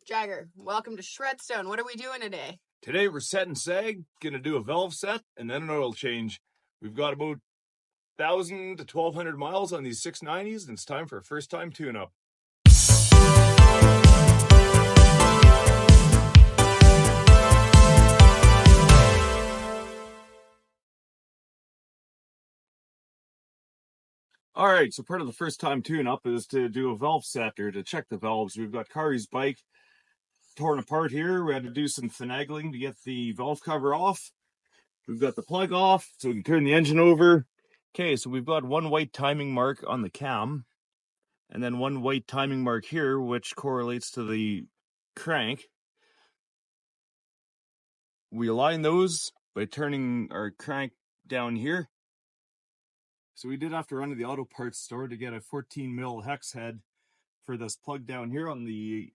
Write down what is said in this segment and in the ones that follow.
Jagger. Welcome to Shredstone. What are we doing today? Today we're setting sag, gonna do a valve set and then an oil change. We've got about 1,000 to 1,200 miles on these 690s and it's time for a first time tune-up. All right, so part of the first time tune-up is to do a valve set or to check the valves. We've got Kari's bike torn apart here. We had to do some finagling to get the valve cover off. We've got the plug off so we can turn the engine over. Okay, so we've got one white timing mark on the cam and then one white timing mark here, which correlates to the crank. We align those by turning our crank down here. So we did have to run to the auto parts store to get a 14 mil hex head for this plug down here on the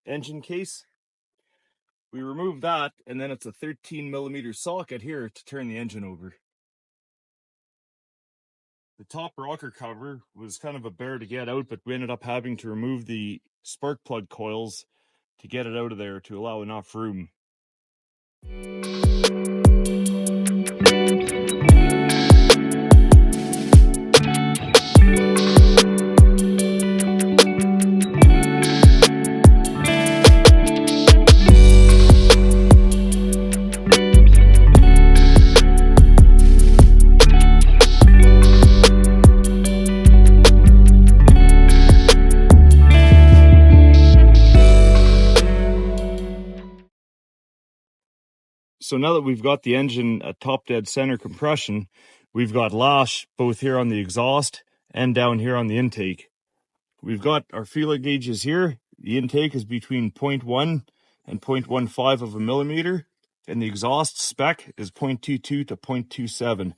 engine case. We removed that, and then it's a 13 millimeter socket here to turn the engine over. The top rocker cover was kind of a bear to get out, but we ended up having to remove the spark plug coils to get it out of there to allow enough room. So now that we've got the engine at top dead center compression, we've got lash both here on the exhaust and down here on the intake. We've got our feeler gauges here. The intake is between 0.1 and 0.15 of a millimeter, and the exhaust spec is 0.22 to 0.27.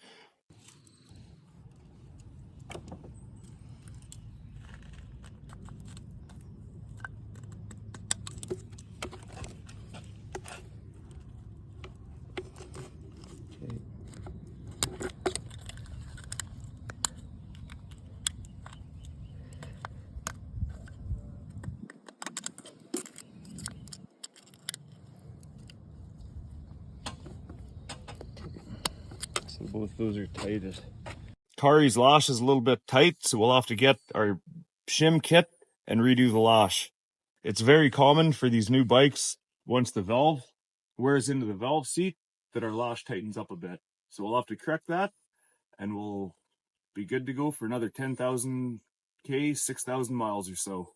So both those are tighted. Kari's lash is a little bit tight, so we'll have to get our shim kit and redo the lash. It's very common for these new bikes, once the valve wears into the valve seat, that our lash tightens up a bit. So we'll have to correct that, and we'll be good to go for another 10,000 K, 6,000 miles or so.